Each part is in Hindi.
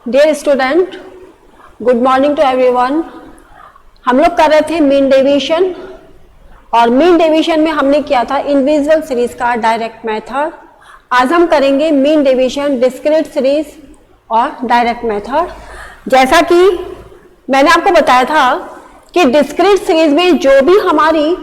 Dear student, good morning to everyone. हम लोग कर रहे थे मीन डेविएशन और मीन डेविएशन में हमने किया था इनविजिबल सीरीज का डायरेक्ट मेथड। आज हम करेंगे मीन डेविएशन डिस्क्रीट सीरीज और डायरेक्ट मेथड। जैसा कि मैंने आपको बताया था कि डिस्क्रीट सीरीज में जो भी हमारी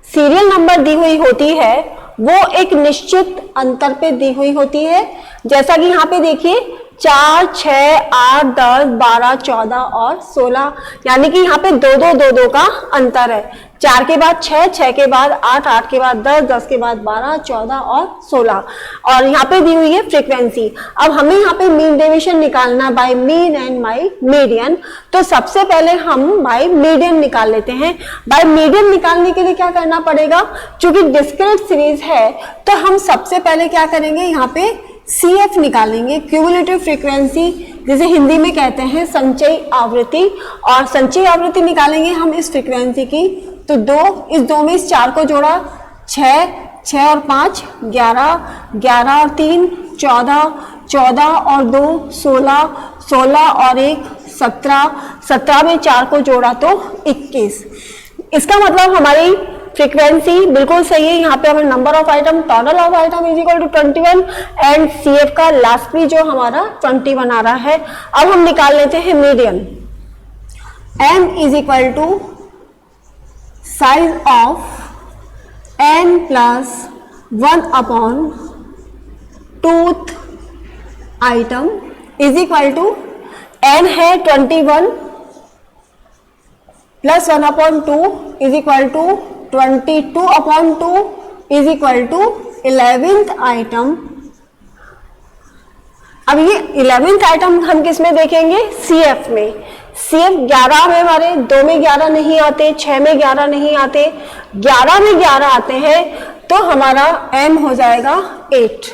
सीरियल नंबर दी हुई होती है वो एक निश्चित अंतर पे दी हुई होती है। जैसा कि यहाँ पे देखिए 4, 6, 8, 10, 12, 14 और 16, यानी कि यहाँ पे 2 का अंतर है। 4 के बाद 6, 6 के बाद 8, 8 के बाद 10, 10 के बाद 12, 14 और 16 और यहाँ पे दी हुई है फ्रीक्वेंसी। अब हमें यहाँ पे मीन डेविएशन निकालना by mean and by median. तो सबसे पहले हम बाय मीडियन निकाल लेते हैं। बाय मीडियन निकालने के लिए क्या करना पड़ेगा, चूंकि डिस्क्रीट सीरीज है तो हम सबसे पहले क्या करेंगे, यहाँ पे CF निकालेंगे, क्यूमुलेटिव फ्रीक्वेंसी, जिसे हिंदी में कहते हैं संचयी आवृत्ति। और संचयी आवृत्ति निकालेंगे हम इस फ्रीक्वेंसी की। तो 2 में इस 4 को जोड़ा 6, 6 और 5 11, 11 और 3 14, 14 और 2 16, 16 और 1 17, 17 में 4 को जोड़ा तो 21। इसका मतलब हमारी फ्रीक्वेंसी बिल्कुल सही है। यहाँ पे हमें number of item, total of item is equal to 21 and CF का लास्ट भी जो हमारा 21 आ रहा है। अब हम निकाल लेते हैं median. M is equal to size of n plus 1 upon tooth item is equal to n है 21 plus 1 upon 2 is equal to 22 upon 2 is equal to 11th item. अब ये 11th आइटम हम किस में देखेंगे, CF में। CF 11 में हमारे 2 में 11 नहीं आते, 6 में 11 नहीं आते, 11 में 11 आते हैं, तो हमारा M हो जाएगा 8।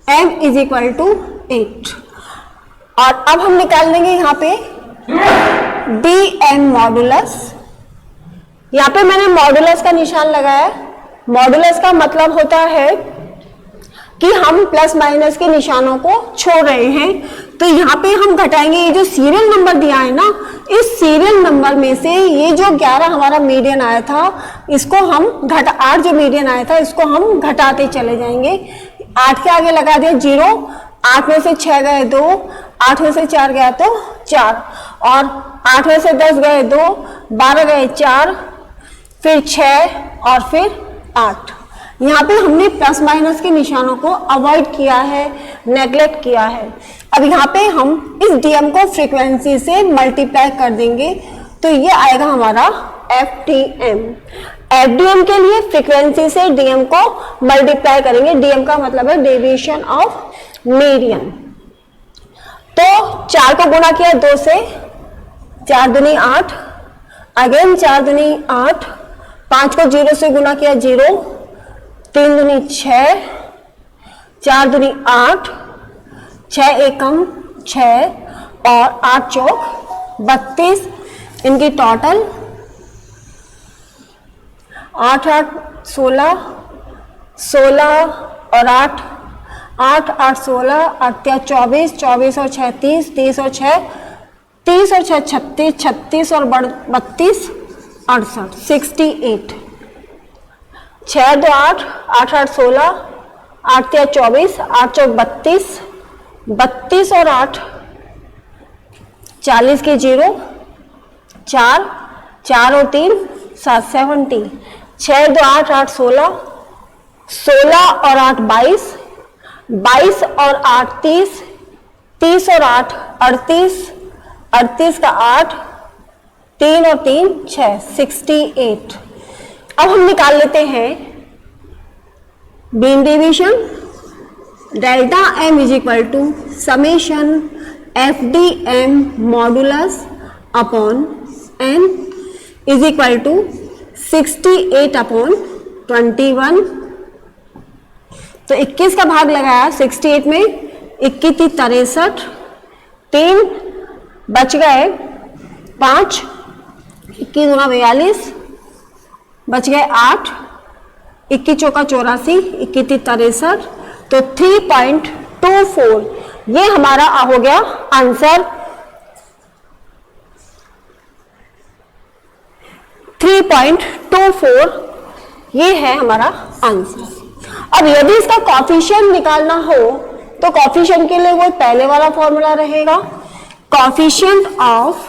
M is equal to 8। और अब हम निकाल लेंगे यहाँ पे DM मॉडुलस। यहाँ पे मैंने मॉडुलस का निशान लगाया। मॉडुलस का मतलब होता है कि हम प्लस माइनस के निशानों को छोड़ रहे हैं। तो यहाँ पे हम घटाएंगे, ये जो सीरियल नंबर दिया है ना, इस सीरियल नंबर में से ये जो 11 हमारा मीडियन आया था, इसको हम 8 जो मीडियन आया था इसको हम घटाते चले जाएंगे। 8 के आगे लगा दिया 0, 8 में से 6 गए 2, 8 में से 4 गया तो 4, और 8 में से 10 गए 2, 12 गए 4, फिर 6 और फिर 8। यहाँ पे हमने प्लस माइनस के निशानों को अवॉइड किया है, नेग्लेक्ट किया है। अब यहाँ पे हम इस DM को फ्रीक्वेंसी से मल्टीप्लाई कर देंगे, तो ये आएगा हमारा FDM। FDM के लिए फ्रीक्वेंसी से DM को मल्टीप्लाई करेंगे। DM का मतलब है डेविएशन ऑफ मीडियन। तो 4 को गुणा किया 2 से, 4 दूनी 8, अगेन 4 दूनी 8, 5 को 0 से गुणा किया 0, 3 दूनी 6, 4 दूनी 8, 6 एकम 6 और 8 चौक 32। इनकी टोटल 8, 8, 16, 16 और 8, 8, 8, 16, 8, 24, 24 और 6 30, 30 और 6 30 और 6 36, 36 और 32 68, 68। 6 2 8, 8 8 16, 8 3 24, 8 चौक 32, 32 और 8 40 की 0, 4 4 और 3 7 70। 6 2 8, 8 16, 16 और 8 22, 22 और 8 30, 30 और 8 38, 38 का 8, 3 और 3 6 68। अब हम निकाल लेते हैं mean deviation. Delta M is equal to summation FDM modulus upon N is equal to 68 upon 21। तो 21 का भाग लगाया 68 में, 21 63, 3 बच गए 5, 21 गुना 42, बच गए 8, 21 चौका 84, 21 63, तो 3.24 ये हमारा हो गया आंसर 3.24, ये है हमारा आंसर। अब यदि इसका कॉफिशिएंट निकालना हो तो कॉफिशिएंट के लिए वो पहले वाला फॉर्मूला रहेगा, coefficient of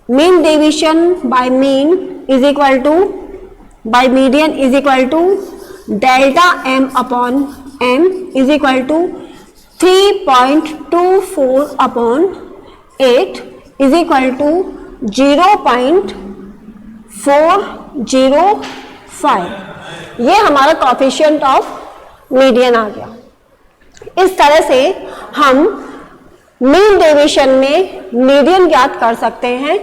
mean division by mean is equal to by median is equal to delta m upon m is equal to 3.24 upon 8 is equal to 0.405। ये हमारा कॉफिशिएंट ऑफ मीडियन आ गया। इस तरह से हम मीन डेविएशन में मीडियन ज्ञात कर सकते हैं।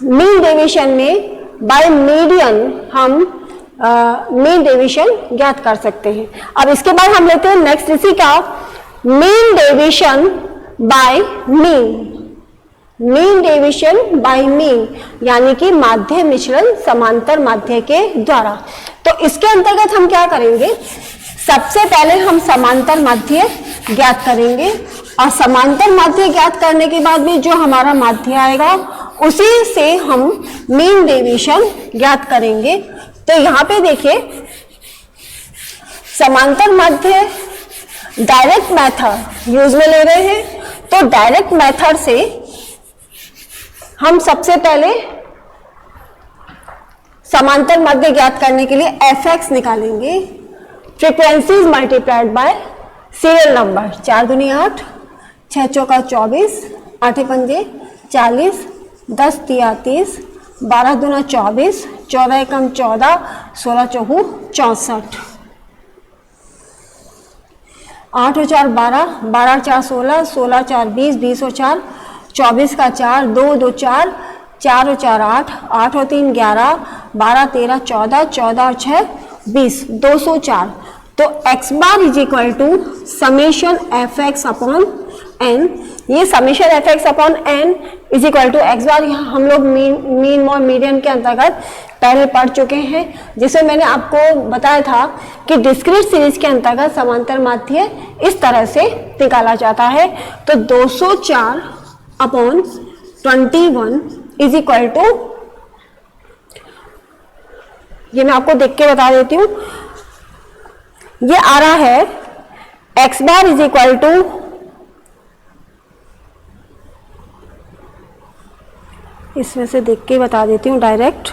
मीन डेविएशन में बाय मीडियन हम मीन डेविएशन ज्ञात कर सकते हैं। अब इसके बाद हम लेते हैं नेक्स्ट इसी का mean deviation by mean. Mean deviation by mean यानी कि माध्य मिश्रण समांतर माध्य के द्वारा। तो इसके अंतर्गत हम क्या करेंगे, सबसे पहले हम समांतर माध्य ज्ञात करेंगे और समांतर माध्य ज्ञात करने के बाद में जो हमारा माध्य आएगा उसी से हम मीन डेविएशन ज्ञात करेंगे। तो यहाँ पे देखिए समांतर माध्य डायरेक्ट मेथड यूज में ले रहे हैं, तो डायरेक्ट मेथड से हम सबसे पहले समांतर माध्य ज्ञात करने के लिए fx निकालेंगे, frequencies multiplied by serial number. 4 दूनी 8, 6 चौका 24, 8 पंजे 40, 10 तिया 30, 12 दूना 24, 14 एकम 14, 16 चौहू 64, 8 और 4 12, 12 और 4 16, 16 और 4 20, 20 और 4 24 का 4, 2 2 4, 4 और 4 8, 8 और 3 11, 12 13 14, 14 और 6 20, 204। तो x bar is equal to summation F X upon N. ये summation F X upon N is equal to X bar हम लोग मीन और मीडियन के अंतर्गत पहले पढ़ चुके हैं, जिसमें मैंने आपको बताया था कि डिस्क्रीट सीरीज के अंतर्गत समांतर माध्य इस तरह से निकाला जाता है। तो 204 अपॉन 21 इज इक्वल टू, ये मैं आपको देख के बता देती हूँ, ये आ रहा है x bar is equal to इसमें से देख के बता देती हूँ डायरेक्ट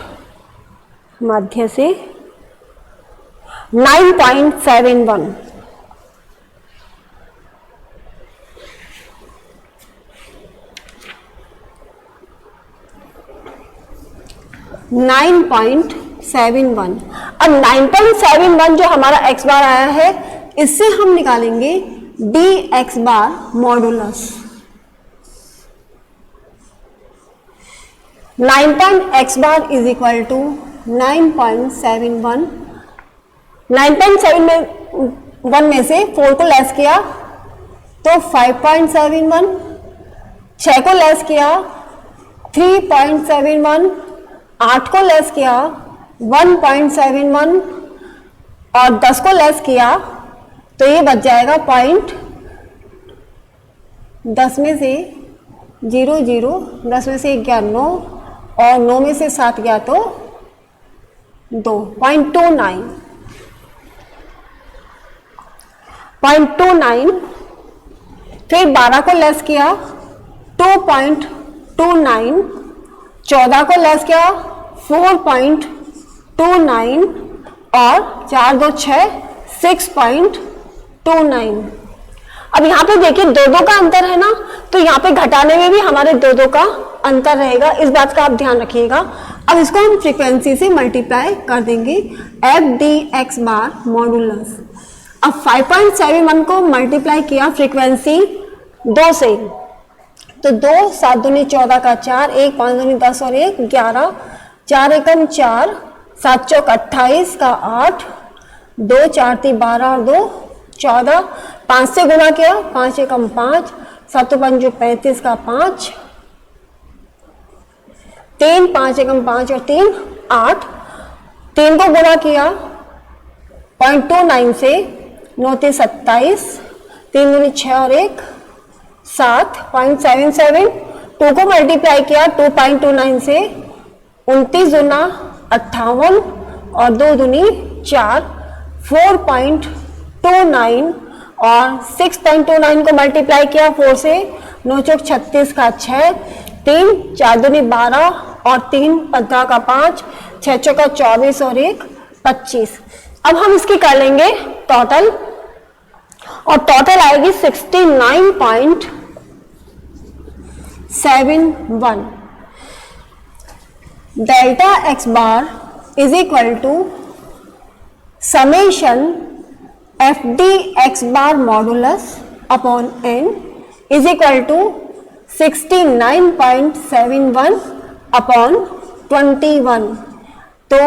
माध्य से 9.71। अब 9.71 जो हमारा x बार आया है, इससे हम निकालेंगे dx bar modulus. 9x bar is equal to 9.71। 9.71 में से 4 को लेस किया तो 5.71, 6 को लेस किया 3.71, 8 को लेस किया 1.71 और 10 को लेस किया तो ये बच जाएगा पॉइंट। 10 में से 0 0, 10 में से 1 गया 9 और 9 में से 7 गया तो 2.29। फिर 12 को लेस किया 2.29, 14 को लेस किया 4.29 और 4 2 6 6.29। अब यहाँ पे देखिए 2 का अंतर है ना, तो यहाँ पे घटाने में भी हमारे 2 का अंतर रहेगा, इस बात का आप ध्यान रखिएगा। अब इसको हम फ्रीक्वेंसी से मल्टीप्लाई कर देंगे, F d x bar modulus. अब 5.71 को मल्टीप्लाई किया फ्रीक्वेंसी 2 से, तो 2 7 दूनी 14 का 4, 1 5 दूनी 10 और 1 11, 4 एकम 4, 7 चौक 28 का 8, 2 4 3 12 और 2 14, 5 से गुणा किया 5 एकम 5, 7 5 35 का 5, 3 5 एकम 5 और 3 8, 3 को गुणा किया 0.29 से 9 3 27, 3 दूनी 6 और 1 7.77, 2 को मल्टीप्लाई किया 2.29 से, 29 दूना 58 और 2 दूनी 4, 4.29 और 6.29 को मल्टीप्लाई किया 4 से, 9 चौक 36 का 6, 3 4 दूनी 12 और 3 15 का 5, 6 चौका 24 और 1 25। अब हम इसकी कर लेंगे टोटल, और टोटल आएगी 69.71। Delta x bar is equal to summation f d x bar modulus upon N is equal to 69.71 upon 21। तो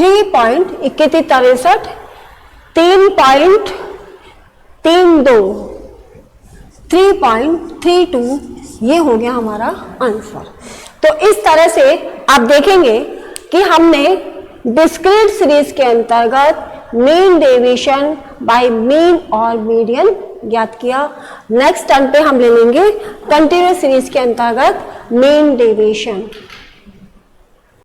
3.63 3.32 ये हो गया हमारा आंसर। तो इस तरह से आप देखेंगे कि हमने डिस्क्रीट सीरीज के अंतर्गत मीन डेविएशन बाय मीन और मीडियन ज्ञात किया। नेक्स्ट टर्म पे हम ले लेंगे कंटिन्यूअस सीरीज के अंतर्गत मीन डेविएशन।